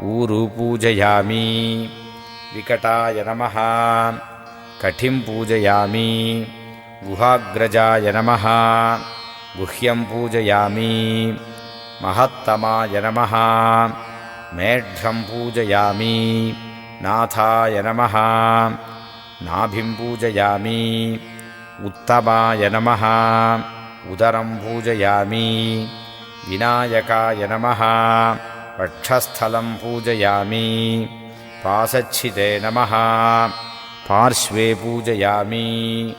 ऊरु पूजयामि। विकटाय नमः। कठिं पूजयामि। गुहाग्रजाय नमः। गुह्यं पूजयामि। महत्तमाय नमः। मेढ्रं पूजयामि। नाथाय नमः। नाभिं पूजयामि। उत्तमाय नमः। उदरं पूजयामि। विनायकाय नमः। वक्षस्थलं पूजयामि। पासच्छिदे नमः। पार्श्वे पूजयामि।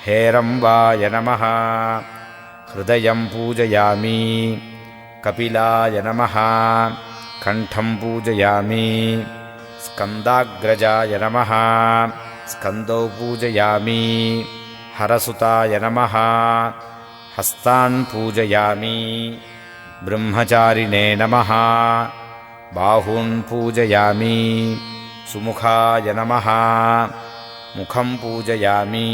हेरम्बाय नमः। हृदयं पूजयामि। कपिलाय नमः। कण्ठं पूजयामि। स्कन्दाग्रजाय नमः। स्कन्दौ पूजयामि। हरसुताय नमः। हस्तान् पूजयामि। ब्रह्मचारिणे नमः। बाहून् पूजयामि। सुमुखाय नमः। मुखं पूजयामि।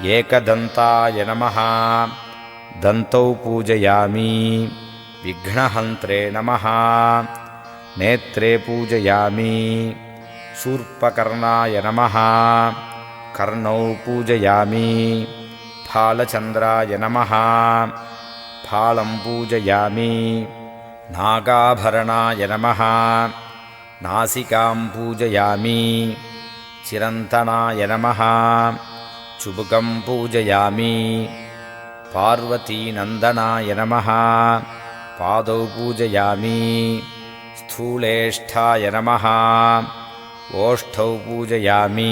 एकदन्ताय नमः। दन्तौ पूजयामि। विघ्नहन्त्रे नमः। नेत्रे पूजयामि। शूर्पकर्णाय नमः। कर्णौ पूजयामि। फालचन्द्राय नमः। फालं पूजयामि। नागाभरणाय नमः। नासिकां पूजयामि। चिरन्तनाय नमः। चुबुकं पूजयामि। पार्वतीनन्दनाय नमः। पादौ पूजयामि। स्थूलेष्ठाय नमः। ओष्ठौ पूजयामि।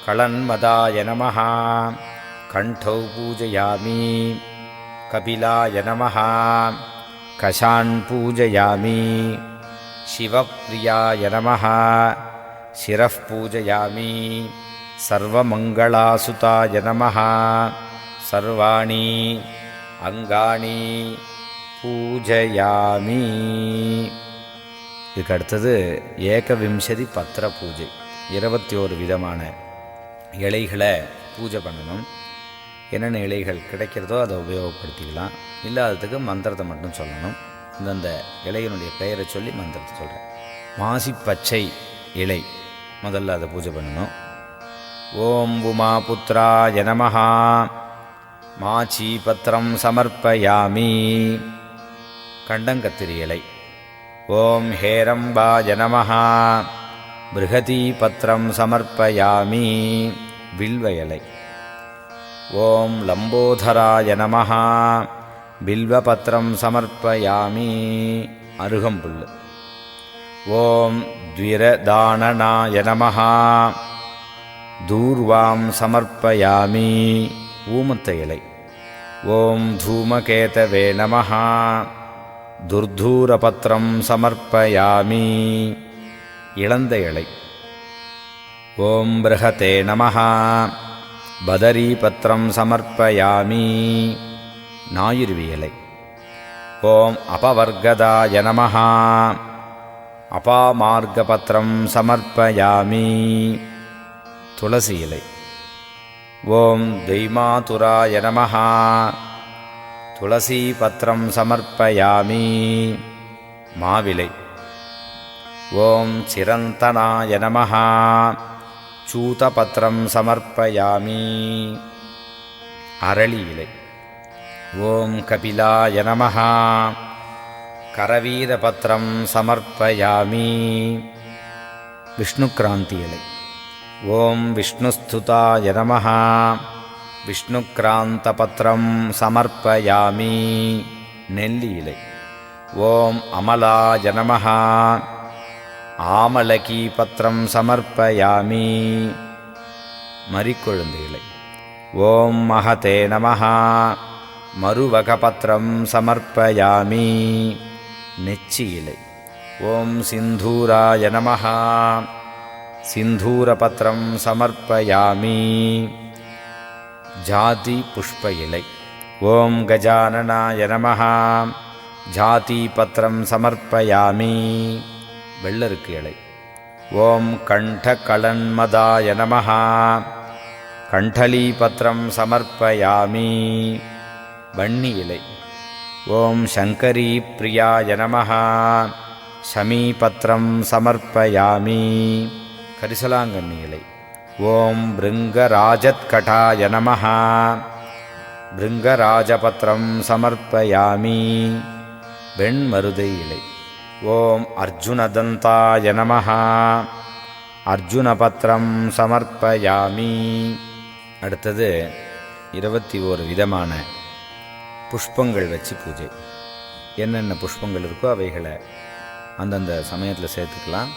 कळन्मदाय नमः। कण्ठौ पूजयामि। कपिलाय नमः। कशान् पूजयामि। शिवप्रियाय नमः। शिरः पूजयामि। सर्वमङ्गलासुताय नमः। सर्वाणि अङ्गानि பூஜயாமி. இதுக்கு அடுத்தது ஏகவிம்சதி பத்திர பூஜை. 21 விதமான இலைகளை பூஜை பண்ணணும். என்னென்ன இலைகள் கிடைக்கிறதோ அதை உபயோகப்படுத்திக்கலாம். இல்லாததுக்கு மந்திரத்தை மட்டும் சொல்லணும். இந்தந்த இலையினுடைய பெயரை சொல்லி மந்திரத்தை சொல்கிறேன். மாசி பச்சை இலை முதல்ல அதை பூஜை பண்ணணும். ஓம் உமா புத்ராய நமஹ. மாச்சி பத்திரம் சமர்ப்பயாமி. கண்டங்கத்திரி இலை. ஓம் ஹேரம்பாய நமஹ. பிருகதி பத்திரம் சமர்ப்பயாமி. வில்வ இலை. ஓம் லம்போதராய நமஹ. பில்வபத்திரம் சமர்ப்பயாமி. அருகம்புல். ஓம் த்விரதானனாய நமஹ. தூர்வாம் சமர்ப்பயாமி. ஊமத்த இலை. ஓம் தூமகேதவே நமஹ. துர்தூரபத்திரம் சமர்ப்பயாமி. இளந்த இலை. ஓம் பிருஹதே நமஹ. பதரீபத்திரம் சமர்ப்பயாமி. நாயுருவி இலை. ஓம் அபவர்கதாய நமஹ. அபாமார்கபத்திரம் சமர்ப்பயாமி. துளசி இலை. ஓம் தெய்மாதுராய நமஹ. துளசீபத்திரம் சமர்ப்பயாமி. மாவிலை. ஓம் சிரந்தனாய நமஹ. சூதபத்திரம் சமர்ப்பயாமி. அரளி இலை. ஓம் கபிலாய நமஹ. கரவீரபத்திரம் சமர்ப்பயாமி. விஷ்ணுக்ராந்தி இலை. ஓம் விஷ்ணுஸ்துதாய நமஹ. விஷ்ணுக்ராந்தபத்திரம் சமர்ப்பயாமி. நெல்லி இலை. ஓம் அமலாய நமஹ. ஆமலகீபத்திரம் சமர்ப்பயாமி. மரிக்கொழுந்து இலை. ஓம் மகதே நமஹ. மருவகபத்திரம் சமர்ப்பயாமி. நெச்சி இலை. ஓம் சிந்தூராய நமஹ. சிந்தூரபத்திரம் சமர்ப்பயாமி. ஜாதி புஷ்ப இலை. ஓம் கஜானனாய நமஹ. ஜாதிபத்திரம் சமர்ப்பயாமி. வெள்ளருக்கு இலை. ஓம் கண்டகலன்மதாய நமஹ. கண்டலீபத்திரம் சமர்ப்பயாமி. வன்னி இலை. ஓம் சங்கரி பிரியாய நமஹ. ஷமீபத்ரம் சமர்ப்பயாமி. கரிசலாங்கண்ணி இலை. ஓம் பிருங்கராஜத்கடாய நமஹ. பிருங்கராஜபத்ரம் சமர்ப்பயாமி. வெண்மருதை இலை. ஓம் அர்ஜுனதந்தாய நமஹ. அர்ஜுனபத்ரம் சமர்ப்பயாமி. அடுத்தது 21 விதமான புஷ்பங்கள் வச்சு பூஜை. என்னென்ன புஷ்பங்கள் இருக்கோ அவைகளை அந்தந்த சமயத்தில் சேர்த்துக்கலாம்.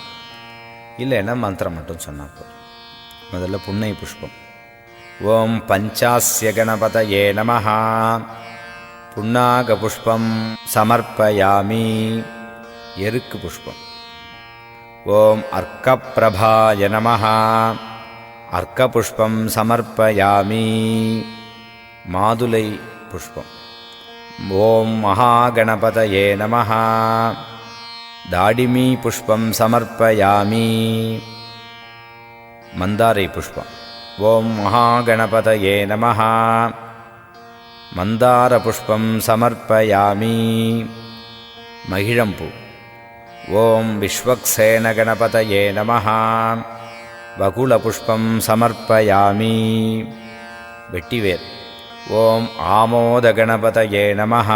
இல்லைன்னா மந்திரம் மட்டும் சொன்னால் போதும். முதல்ல புன்னை புஷ்பம். ஓம் பஞ்சாஸ்ய கணபதயே நமஹ. புன்னாக புஷ்பம் சமர்ப்பயாமி. எருக்கு புஷ்பம். ஓம் அர்க்கப்பிரபாய நமஹ. அர்க்க புஷ்பம் சமர்ப்பயாமி. மாதுளை புஷ்பம். ஓம் மகாகணபதயே நமஹ. தாடிமீ புஷ்பம் சமர்ப்பயாமி. மந்தாரை புஷ்பம். ஓம் மகாகணபதயே நமஹ. மந்தார புஷ்பம் சமர்ப்பயாமி. மகிழம்பூ. ஓம் விஸ்வக்சேன கணபதயே நமஹ. வகுள புஷ்பம் சமர்ப்பயாமி. வெட்டிவேர். ஓம் ஆமோத கணபதயே நமஹ.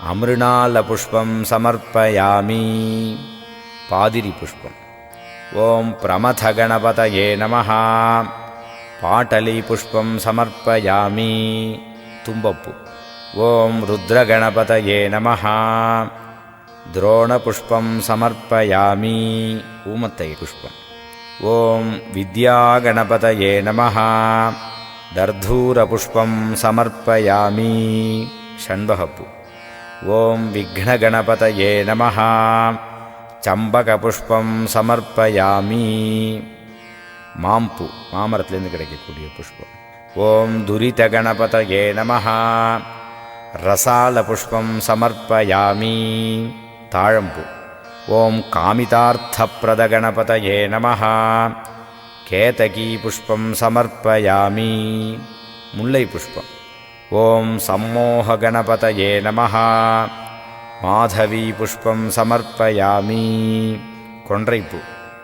அமிர்ணால புஷ்பம் சமர்ப்பயாமி. பாதிரி புஷ்பம். ஓம் பிரமத கணபதயே நமஹ. பாட்டலி புஷ்பம் சமர்ப்பயாமி. தும்பப்பூ. ஓம் ருத்ர கணபதயே நமஹ. துரோண புஷ்பம் சமர்ப்பயாமி. ஊமத்தை புஷ்பம். ஓம் வித்யா கணபதயே நமஹ. தர்தூர புஷ்பம் சமர்ப்பயாமி. ஷண்பகப்பூ. ஓம் விக்ன கணபதயே நமஹ. சம்பக புஷ்பம் சமர்ப்பயாமி. மாம்பூ, மாமரத்திலிருந்து கிடைக்கக்கூடிய புஷ்பம். ஓம் துரித கணபதயே நமஹ. ரசால புஷ்பம் சமர்ப்பயாமி. தாழம்பூ. ஓம் காமிதார்த்தப்ரத கணபதயே நமஹ. கேதகி புஷ்பம் சமர்ப்பயாமி. முல்லை புஷ்பம். ஓம் சம்மோக கணபதயே நமஹ. மாதவி புஷ்பம் சமர்ப்பயாமி. கொன்றைப்பூ.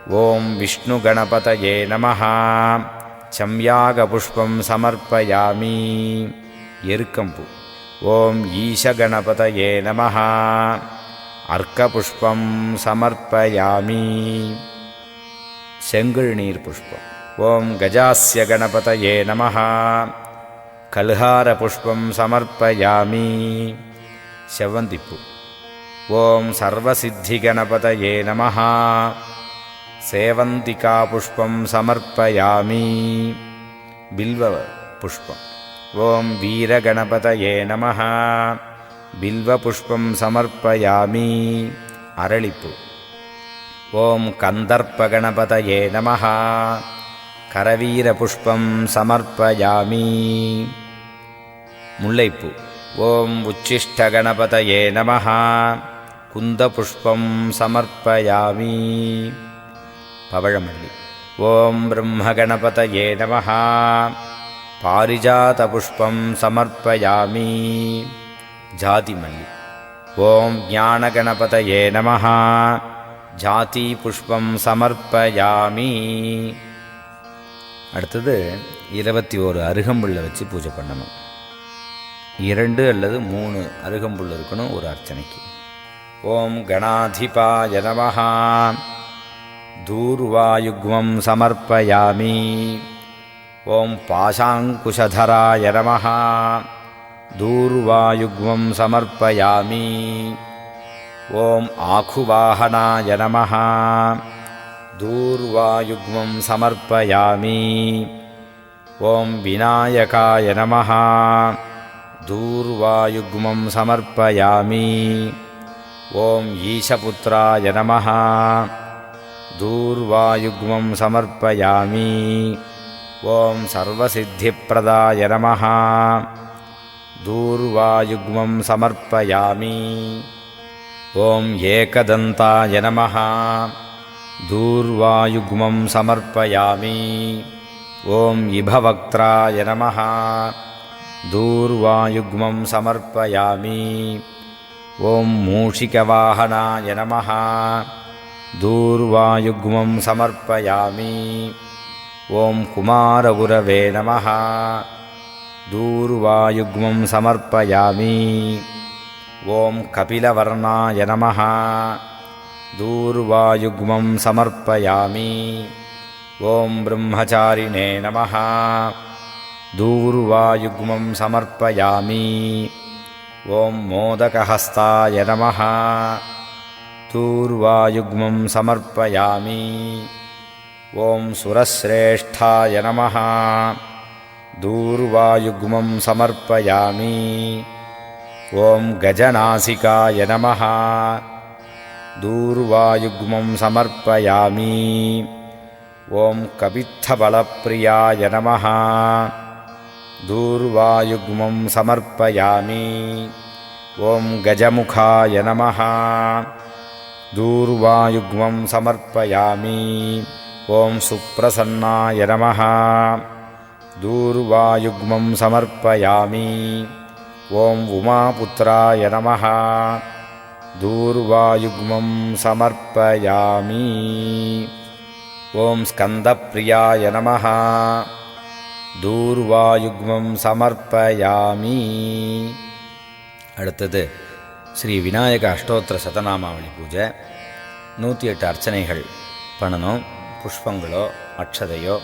ஓம் விஷ்ணு கணபதயே நமஹ. சம்யாக புஷ்பம் சமர்ப்பயாமி. எருக்கம்பூ. ஓம் ஈஷ கணபதயே நமஹ. அர்க்க புஷ்பம் சமர்ப்பயாமி. செங்கல்நீர் புஷ்பம். ஓம் கஜாஸ்ய கணபதயே நமஹ. கல்ஹார புஷ்பம் சமர்ப்பயாமி. செவ்வந்திப்பூ. ஓம் சர்வசித்தி கணபதயே நமஹ. சேவந்திகா புஷ்பம் சமர்ப்பயாமி. பில்வ புஷ்பம். ஓம் வீர கணபதயே நமஹ. பில்வ புஷ்பம் சமர்ப்பயாமி. அரளிப்பூ. ஓம் கந்தர்ப்ப கணபதயே நமஹ. கரவீர புஷ்பம் சமர்ப்பயாமி. முல்லைப்பூ. ஓம் உச்சிஷ்ட கணபதயே நமஹ. குந்த புஷ்பம் சமர்ப்பயாமி. பவழமல்லி. ஓம் பிரம்ம கணபதயே நமஹ. பாரிஜாத புஷ்பம் சமர்ப்பயாமி. ஜாதிமல்லி. ஓம் ஞான கணபதயே நமஹ. ஜாதி புஷ்பம் சமர்ப்பயாமி. அடுத்தது 21 அருகம்புல்லை வச்சு பூஜை பண்ணணும். 2 அல்லது 3 அருகம்புல் இருக்கணும் ஒரு அர்ச்சனைக்கு. ஓம் கணாதிபாய நமஹ. தூர்வாயுக்மம் சமர்ப்பயாமி. ஓம் பாசாங்குஷதராய நமஹ. தூர்வாயுக்மம் சமர்ப்பயாமி. ஓம் ஆகுவாஹனாய நமஹ. தூர்வாயுக்மம் சமர்ப்பயாமி. ஓம் விநாயகாய நமஹ. தூர்வாயுக்மம் சமர்ப்பயாமி. ஓம் ஈஷபுத்ராய நமஹ. தூர்வாயுக்மம் சமர்ப்பயாமி. ஓம் சர்வசித்திப்பிரதாய நமஹ. தூர்வாயுக்மம் சமர்ப்பயாமி. ஓம் ஏகதந்தாய நமஹ. தூர்வாயுக்மம் சமர்ப்பயாமி. ஓம் இபவக்த்ராய நமஹ. தூர்வாயுக்மம் சமர்ப்பயாமி. ஓம் மூஷிகவாஹனாய நமः. தூர்வாயுக்மம் சமர்ப்பயாமி. ஓம் குமாரகுரவே நமः. தூர்வாயுக்மம் சமர்ப்பயாமி. ஓம் கபிலவர்ணாய நமः. தூர்வாயுக்மம் சமர்ப்பயாமி. ஓம் பிரம்மச்சாரிணே நமः. தூர்வாயுக்மம் சமர்ப்பயாமி. ஓம் மோதகஹஸ்தாய நமः. தூர்வாயுக்மம் சமர்ப்பயாமி. ஓம் சுரஸ்ரேஷ்டாய நமः. தூர்வாயுக்மம் சமர்ப்பயாமி. ஓம் கஜநாசிகாய நமः. தூர்வாயுக்மம் சமர்ப்பயாமி. ஓம் கபித்தபலப்பிரியாய நமः. தூர்வாயுக்மம் சமர்ப்பயாமி. ஓம் கஜமுகாய நமः. தூர்வாயுக்மம் சமர்ப்பயாமி. ஓம் சுப்ரசன்னாய நமः. தூர்வாயுக்மம் சமர்ப்பயாமி. ஓம் உமாபுத்ராய நமः. தூர்வாயுக்மம் சமர்ப்பயாமி. ஓம் ஸ்கந்தப்பிரியாய நமः. தூர்வாயுக்மம் சமர்ப்பயாமி. அடுத்தது ஸ்ரீ விநாயக அஷ்டோத்திர சதநாமாவளி பூஜை. 108 அர்ச்சனைகள் பண்ணணும். புஷ்பங்களோ அக்ஷதையோ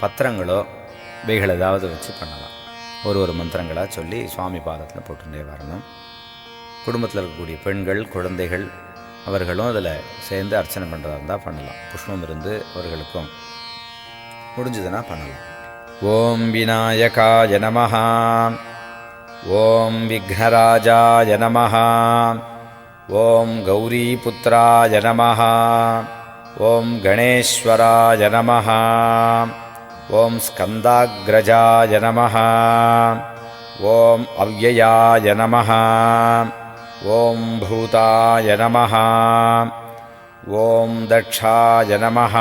பத்திரங்களோ இவைகள் ஏதாவது வச்சு பண்ணலாம். ஒரு மந்திரங்களாக சொல்லி சுவாமி பாதத்தில் போட்டுட்டே வரணும். குடும்பத்தில் இருக்கக்கூடிய பெண்கள் குழந்தைகள் அவர்களும் அதில் சேர்ந்து அர்ச்சனை பண்ணுறதா இருந்தால் பண்ணலாம். புஷ்பம் இருந்து அவர்களுக்கும் முடிஞ்சதுன்னா பண்ணலாம். ஓம் விநாயகாய நமः. ஓம் விக்னராஜாய நமः. ஓம் கௌரீபுத்ராய நமः. ஓம் கணேஸ்வராய நமः. ஓம் ஸ்கந்தாக்ரஜாய நமः. ஓம் அவ்யயாய நமः. ஓம் பூதாய நமः. ஓம் தக்ஷாய நமः.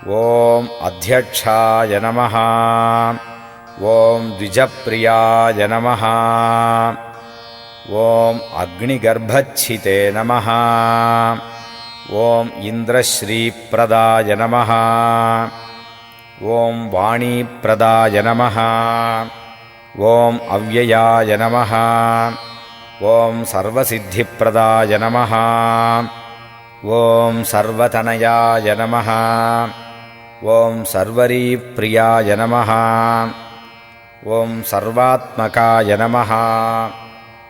ஓம் அத்யக்ஷாய நமः. ஓம் த்விஜப்ரியாய நமः. ஓம் அக்னிகர்ப்பச்சிதே நமः. ஓம் இந்திரஸ்ரீப்ரதாய நமः. ஓம் வாணீப்ரதாய நமः. ஓம் அவ்யயாய நமः. ஓம் சர்வசித்திப்பிரதாய நமः. ஓம் சர்வதனயாய நமः. ஓம் சர்வரீப்ரியாய நமः. ஓம் சர்வாத்மகாய நமः.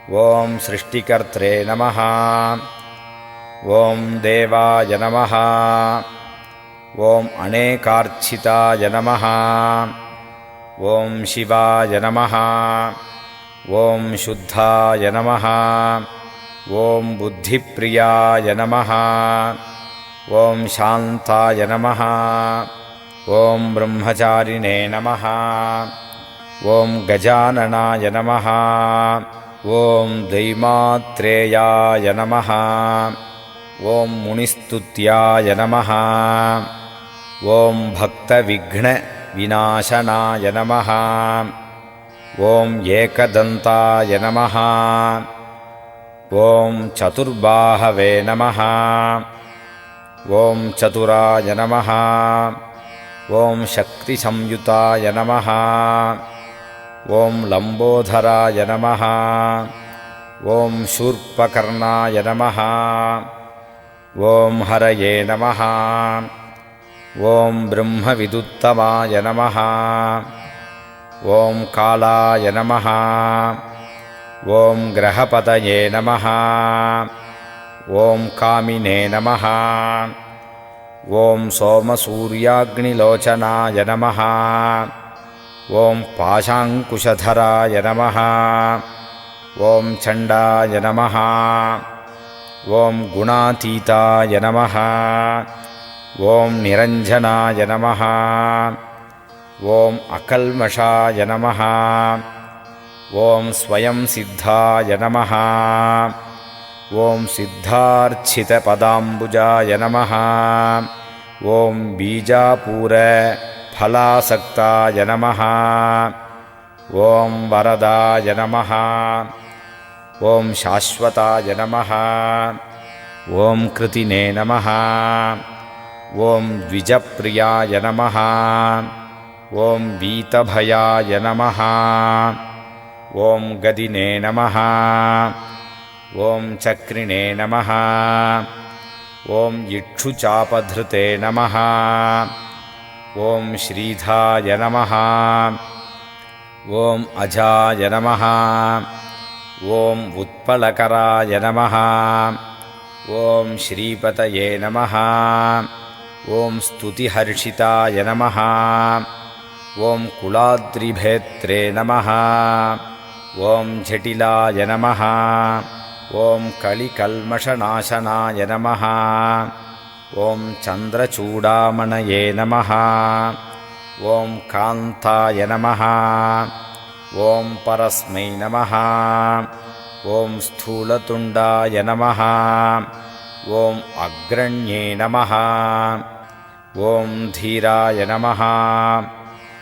ஓம் சிருஷ்டிகர்த்ரே நமः. ஓம் தேவாய நமः. ஓம் அநேகார்ச்சிதாய நமः. ஓம் சிவாய நமः. ஓம் சுத்தாய நமः. ஓம் புத்திப்பிரியாய நமः. ஓம் சாந்தாய நமः. ஓம் பிரம்மச்சாரிணே நமः. ஓம் கஜானனாய நமः. ஓம் தைமாத்ரேயாய நமः. ஓம் முனிஸ்துத்யாய நமः. ஓம் பக்தவிக்ன விநாசனாய நமः. ஓம் ஏகதந்தாய நமः. ஓம் சதுர்பாஹவே நமः. ஓம் சதுராய நமः. ஓம் சக்திசம்யுதாய நமः. ஓம் லம்போதராய நமः. ஓம் சூர்பகர்ணாய நமः. ஓம் ஹரயே நமः. ஓம் பிரம்மவிதுத்தமாய நமः. ஓம் காலாய நமः. ஓம் கிரகபதயே நமः. ஓம் காமினே நமः. ஓம் சோமசூர்யாக்னிலோச்சனாய நமः. ஓம் பாசாங்குஷதராய நமः. ஓம் சண்டாய நமः. ஓம் குணாதீதாய நமः. ஓம் நிரஞ்சனாய நமः. ஓம் அகல்மஷாய நமः. ஓம் ஸ்வயம் சித்தாய நமः. ஓம் சித்தார்ச்சிதபதாம்புஜாய நமः. ஓம் பீஜாபூர ஃபலாசக்தாய நமः. ஓம் வரதாய நமः. ஓம் சாஸ்வதாய நமः. ஓம் கிருதினே நமः. ஓம் த்விஜப்ரியாய நமः. ஓம் வீதபயாய நமः. ஓம் கதினே நமः. ஓம் சக்ரிணே நமः. ஓம் இக்ஷுசாபத்ருதே நமः. ஓம் ஸ்ரீதாய நமः. ஓம் அஜாய நமः. ஓம் உத்பலகராய நமः. ஓம் ஸ்ரீபதயே நமः. ஓம் ஸ்துதிஹர்ஷிதாய நமः. ஓம் குலாத்ரிபேத்ரே நமः. ஓம் ஜடிலாய நமः. ஓம் கலிகல்மஷநாசனாய நமः. ஓம் சந்திரசூடாமணயே நமः. ஓம் காந்தாய நமः. ஓம் பரஸ்மை நமः. ஓம் ஸ்தூலதுண்டாய நமः. ஓம் அக்ரண்யே நமः. ஓம் தீராய நமः.